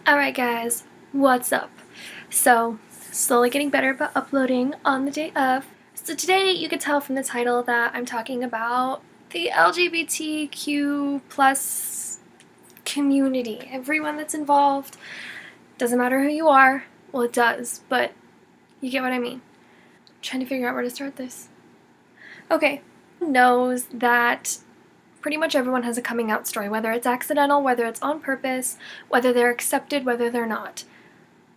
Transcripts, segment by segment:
Alright guys, what's up? So, slowly getting better about uploading on the day of. So today you can tell from the title that I'm talking about the LGBTQ plus community. Everyone that's involved. Doesn't matter who you are. Well, it does, but you get what I mean. I'm trying to figure out where to start this. Okay. Knows that pretty much everyone has a coming out story, whether it's accidental, whether it's on purpose, whether they're accepted, whether they're not.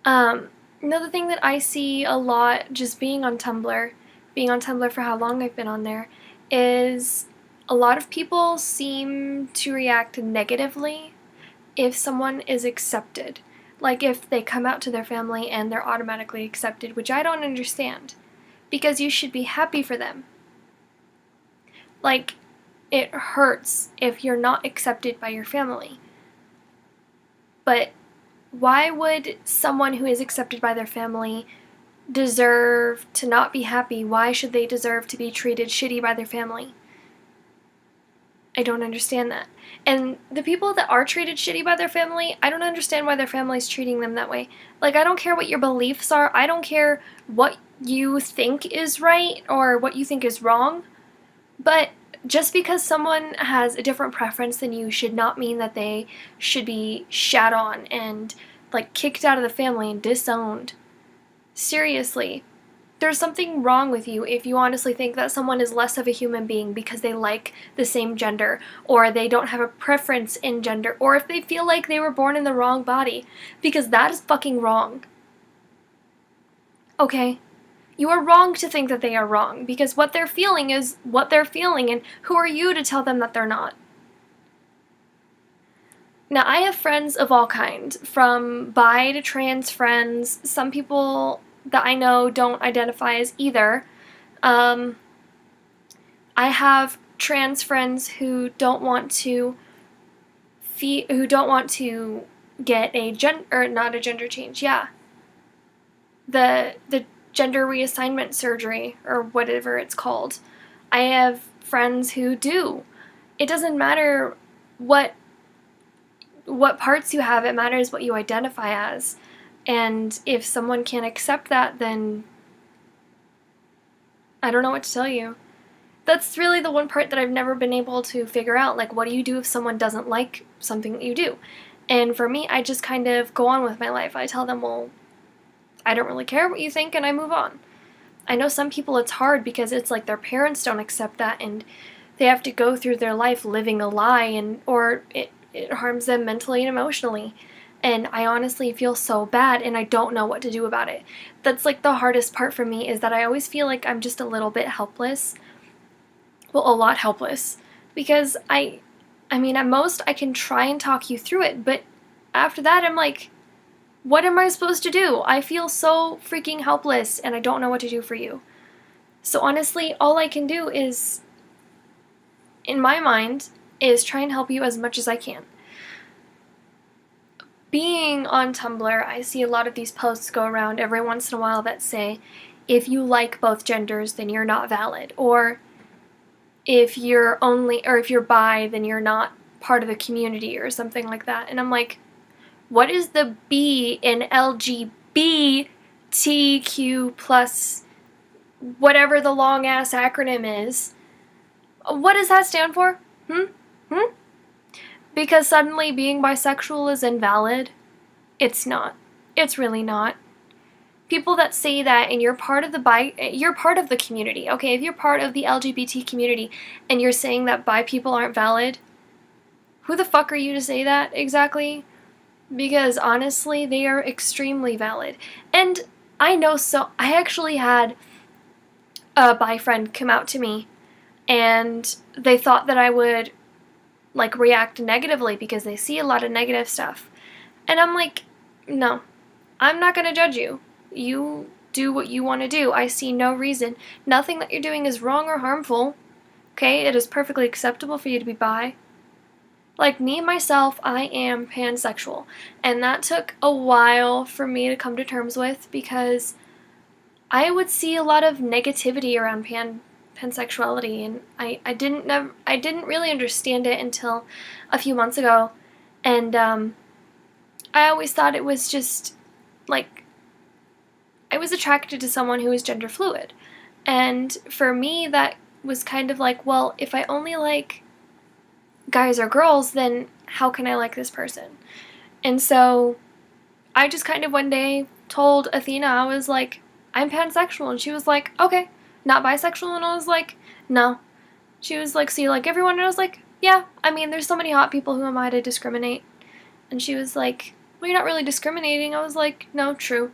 Another thing that I see a lot just being on Tumblr for how long I've been on there, is a lot of people seem to react negatively if someone is accepted. Like if they come out to their family and they're automatically accepted, which I don't understand. Because you should be happy for them. Like, it hurts if you're not accepted by your family. But why would someone who is accepted by their family deserve to not be happy? Why should they deserve to be treated shitty by their family? I don't understand that. And the people that are treated shitty by their family, I don't understand why their family's treating them that way. Like, I don't care what your beliefs are. I don't care what you think is right or what you think is wrong. But just because someone has a different preference than you should not mean that they should be shat on and, like, kicked out of the family and disowned. Seriously. There's something wrong with you if you honestly think that someone is less of a human being because they like the same gender, or they don't have a preference in gender, or if they feel like they were born in the wrong body, because that is fucking wrong. Okay? You are wrong to think that they are wrong, because what they're feeling is what they're feeling, and who are you to tell them that they're not? Now, I have friends of all kinds, from bi to trans friends. Some people that I know don't identify as either. I have trans friends who don't want to get a not a gender change. Yeah, the gender reassignment surgery, or whatever it's called. I have friends who do. It doesn't matter what parts you have, it matters what you identify as. And if someone can't accept that, then I don't know what to tell you. That's really the one part that I've never been able to figure out. Like, what do you do if someone doesn't like something that you do? And for me, I just kind of go on with my life. I tell them, well, I don't really care what you think, and I move on. I know some people it's hard because it's like their parents don't accept that, and they have to go through their life living a lie, or it harms them mentally and emotionally. And I honestly feel so bad, and I don't know what to do about it. That's like the hardest part for me, is that I always feel like I'm just a little bit helpless. Well, a lot helpless. Because I mean, at most I can try and talk you through it, but after that I'm like, what am I supposed to do? I feel so freaking helpless, and I don't know what to do for you. So honestly, all I can do is, in my mind, is try and help you as much as I can. Being on Tumblr, I see a lot of these posts go around every once in a while that say, if you like both genders, then you're not valid. Or if you're bi, then you're not part of the community, or something like that. And I'm like, what is the B in LGBTQ plus whatever the long ass acronym is? What does that stand for? Because suddenly being bisexual is invalid? It's not. It's really not. People that say that, and you're part of the community, okay? If you're part of the LGBT community and you're saying that bi people aren't valid, who the fuck are you to say that exactly? Because honestly, they are extremely valid. And I actually had a bi friend come out to me, and they thought that I would like react negatively because they see a lot of negative stuff. And I'm like, no, I'm not going to judge you. You do what you want to do. I see no reason. Nothing that you're doing is wrong or harmful. Okay? It is perfectly acceptable for you to be bi. Like me, myself, I am pansexual. And that took a while for me to come to terms with, because I would see a lot of negativity around pansexuality, and I didn't really understand it until a few months ago. And I always thought it was just, like, I was attracted to someone who was gender fluid. And for me, that was kind of like, well, if I only like guys or girls, then how can I like this person? And so I just kind of one day told Athena, I was like, I'm pansexual. And she was like, okay, not bisexual. And I was like, no. She was like, so you like everyone? And I was like, yeah. I mean, there's so many hot people. Who am I to discriminate? And she was like, well, you're not really discriminating. I was like, no, true.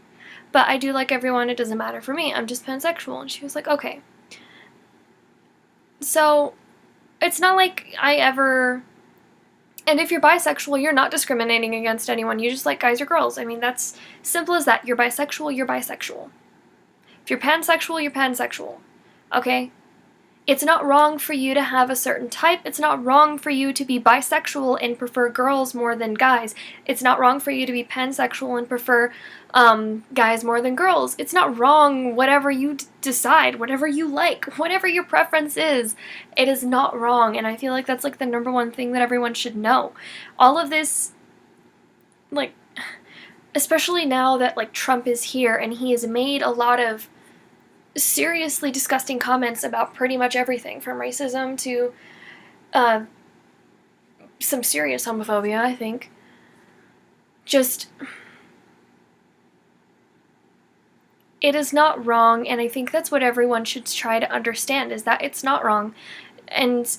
But I do like everyone. It doesn't matter for me. I'm just pansexual. And she was like, okay. So it's not like I ever... And if you're bisexual, you're not discriminating against anyone. You just like guys or girls. I mean, that's simple as that. You're bisexual, you're bisexual. If you're pansexual, you're pansexual. Okay? It's not wrong for you to have a certain type. It's not wrong for you to be bisexual and prefer girls more than guys. It's not wrong for you to be pansexual and prefer guys more than girls. It's not wrong, whatever you decide, whatever you like, whatever your preference is. It is not wrong, and I feel like that's like the number one thing that everyone should know. All of this, like, especially now that like Trump is here and he has made a lot of seriously disgusting comments about pretty much everything from racism to some serious homophobia, I think. Just, it is not wrong, and I think that's what everyone should try to understand, is that it's not wrong. And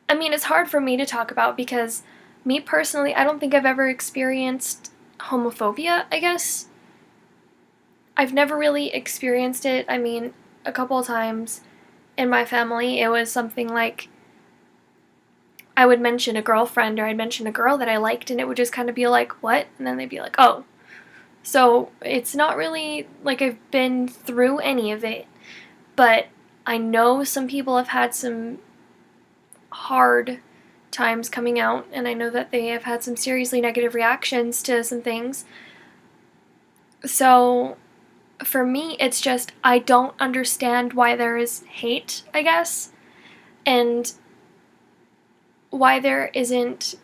I mean, it's hard for me to talk about because me personally, I don't think I've ever experienced homophobia, I guess. I've never really experienced it. I mean, a couple of times in my family, it was something like I would mention a girlfriend or I'd mention a girl that I liked, and it would just kind of be like, what? And then they'd be like, oh. So it's not really like I've been through any of it, but I know some people have had some hard times coming out, and I know that they have had some seriously negative reactions to some things. So for me, it's just, I don't understand why there is hate, I guess, and why there isn't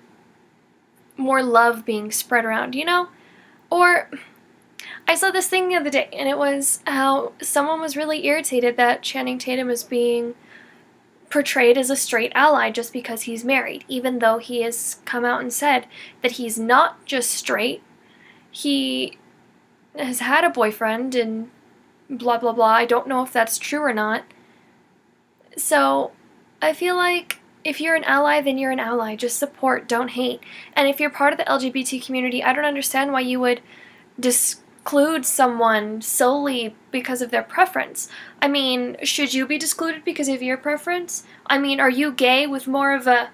more love being spread around, you know? Or, I saw this thing the other day, and it was how someone was really irritated that Channing Tatum is being portrayed as a straight ally just because he's married, even though he has come out and said that he's not just straight. He has had a boyfriend and blah blah blah. I don't know if that's true or not. So I feel like if you're an ally, then you're an ally. Just support, don't hate. And if you're part of the LGBT community, I don't understand why you would disclude someone solely because of their preference. I mean, should you be discluded because of your preference? I mean, are you gay with more of a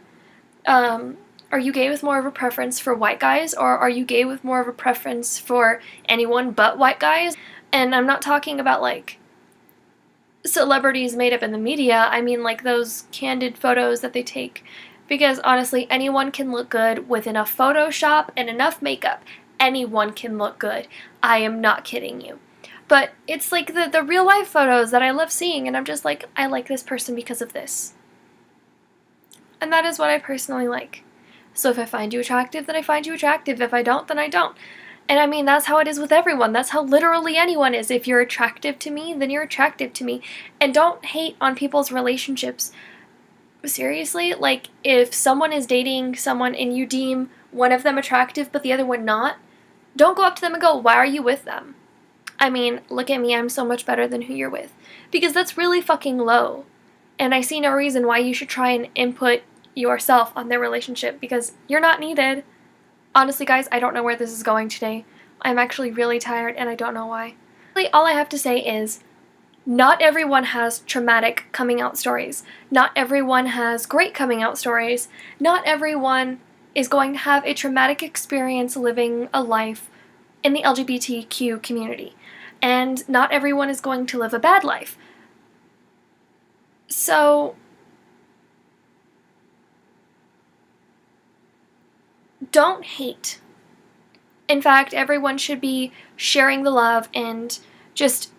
preference for white guys, or are you gay with more of a preference for anyone but white guys? And I'm not talking about, like, celebrities made up in the media. I mean, like, those candid photos that they take. Because, honestly, anyone can look good with enough Photoshop and enough makeup. Anyone can look good. I am not kidding you. But it's, like, the real-life photos that I love seeing, and I'm just like, I like this person because of this. And that is what I personally like. So if I find you attractive, then I find you attractive. If I don't, then I don't. And I mean, that's how it is with everyone. That's how literally anyone is. If you're attractive to me, then you're attractive to me. And don't hate on people's relationships. Seriously, like, if someone is dating someone and you deem one of them attractive but the other one not, don't go up to them and go, why are you with them? I mean, look at me, I'm so much better than who you're with. Because that's really fucking low. And I see no reason why you should try and input yourself on their relationship, because you're not needed. Honestly, guys, I don't know where this is going today. I'm actually really tired, and I don't know why. Really, all I have to say is, not everyone has traumatic coming out stories. Not everyone has great coming out stories. Not everyone is going to have a traumatic experience living a life in the LGBTQ community. And not everyone is going to live a bad life. So don't hate. In fact, everyone should be sharing the love and just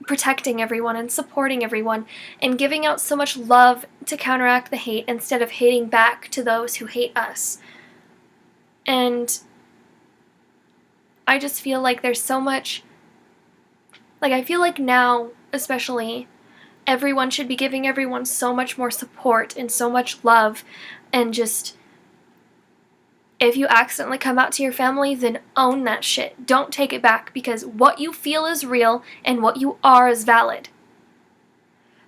protecting everyone and supporting everyone and giving out so much love to counteract the hate instead of hating back to those who hate us. And I just feel like there's so much, like, I feel like now, especially, everyone should be giving everyone so much more support and so much love, and just, if you accidentally come out to your family, then own that shit. Don't take it back, because what you feel is real and what you are is valid.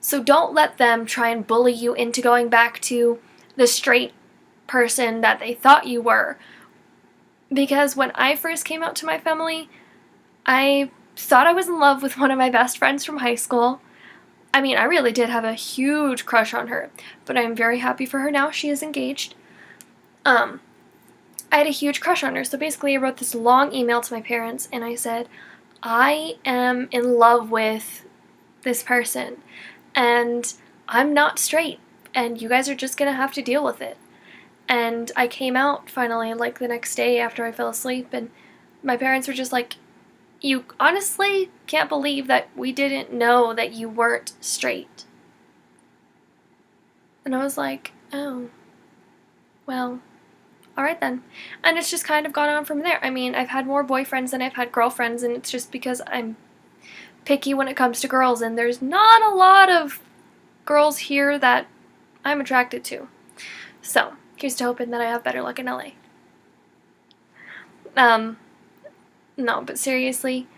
So don't let them try and bully you into going back to the straight person that they thought you were. Because when I first came out to my family, I thought I was in love with one of my best friends from high school. I mean, I really did have a huge crush on her, but I'm very happy for her now. She is engaged. I had a huge crush on her, so basically I wrote this long email to my parents, and I said, I am in love with this person, and I'm not straight, and you guys are just gonna have to deal with it. And I came out finally, like, the next day after I fell asleep, and my parents were just like, you honestly can't believe that we didn't know that you weren't straight. And I was like, oh, well, alright then. And it's just kind of gone on from there. I mean, I've had more boyfriends than I've had girlfriends, and it's just because I'm picky when it comes to girls, and there's not a lot of girls here that I'm attracted to. So, here's to hoping that I have better luck in LA. No, but seriously,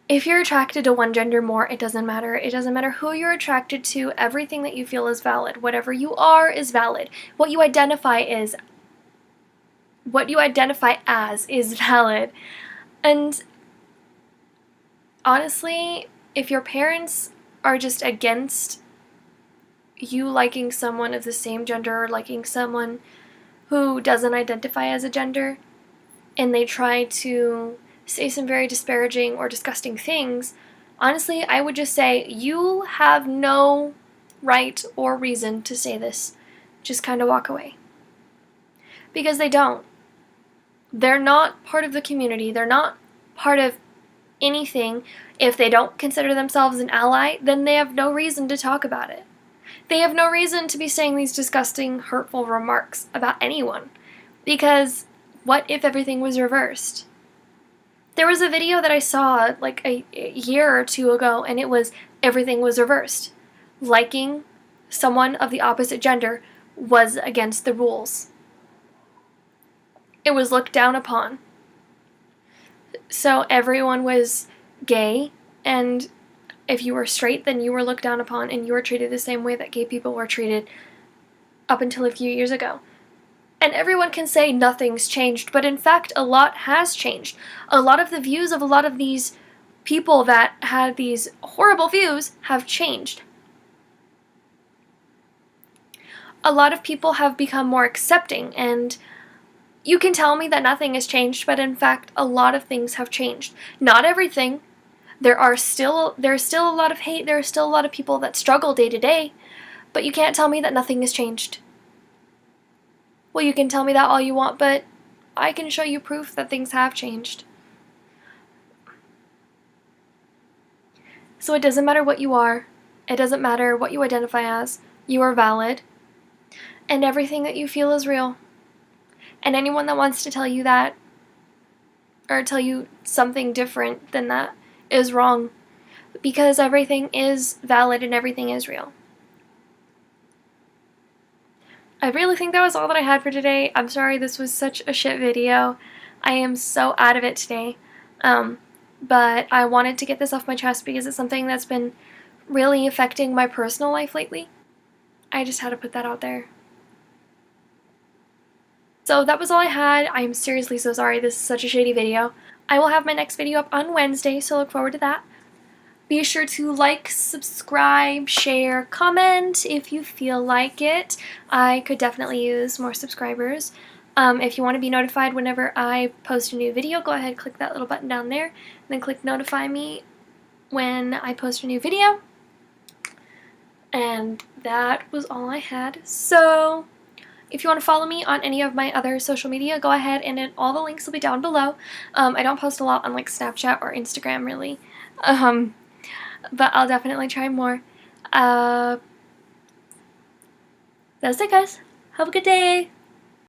if you're attracted to one gender more, it doesn't matter. It doesn't matter who you're attracted to. Everything that you feel is valid. Whatever you are is valid. What you identify as is valid. And honestly, if your parents are just against you liking someone of the same gender or liking someone who doesn't identify as a gender, and they try to say some very disparaging or disgusting things, honestly, I would just say, you have no right or reason to say this. Just kind of walk away. Because they don't. They're not part of the community. They're not part of anything. If they don't consider themselves an ally, then they have no reason to talk about it. They have no reason to be saying these disgusting, hurtful remarks about anyone. Because what if everything was reversed? There was a video that I saw like a year or two ago, and it was everything was reversed. Liking someone of the opposite gender was against the rules. It was looked down upon. So everyone was gay, and if you were straight, then you were looked down upon, and you were treated the same way that gay people were treated up until a few years ago. And everyone can say nothing's changed, but in fact, a lot has changed. A lot of the views of a lot of these people that had these horrible views have changed. A lot of people have become more accepting, and you can tell me that nothing has changed, but in fact, a lot of things have changed. Not everything. There's still a lot of hate. There are still a lot of people that struggle day to day, but you can't tell me that nothing has changed. Well, you can tell me that all you want, but I can show you proof that things have changed. So it doesn't matter what you are. It doesn't matter what you identify as. You are valid. And everything that you feel is real. And anyone that wants to tell you that, or tell you something different than that, is wrong. Because everything is valid and everything is real. I really think that was all that I had for today. I'm sorry this was such a shit video. I am so out of it today. But I wanted to get this off my chest because it's something that's been really affecting my personal life lately. I just had to put that out there. So that was all I had. I am seriously so sorry. This is such a shitty video. I will have my next video up on Wednesday, so look forward to that. Be sure to like, subscribe, share, comment if you feel like it. I could definitely use more subscribers. If you want to be notified whenever I post a new video, go ahead and click that little button down there. And then click notify me when I post a new video. And that was all I had. So if you want to follow me on any of my other social media, go ahead, and all the links will be down below. I don't post a lot on like Snapchat or Instagram really. But I'll definitely try more. That's it, guys. Have a good day.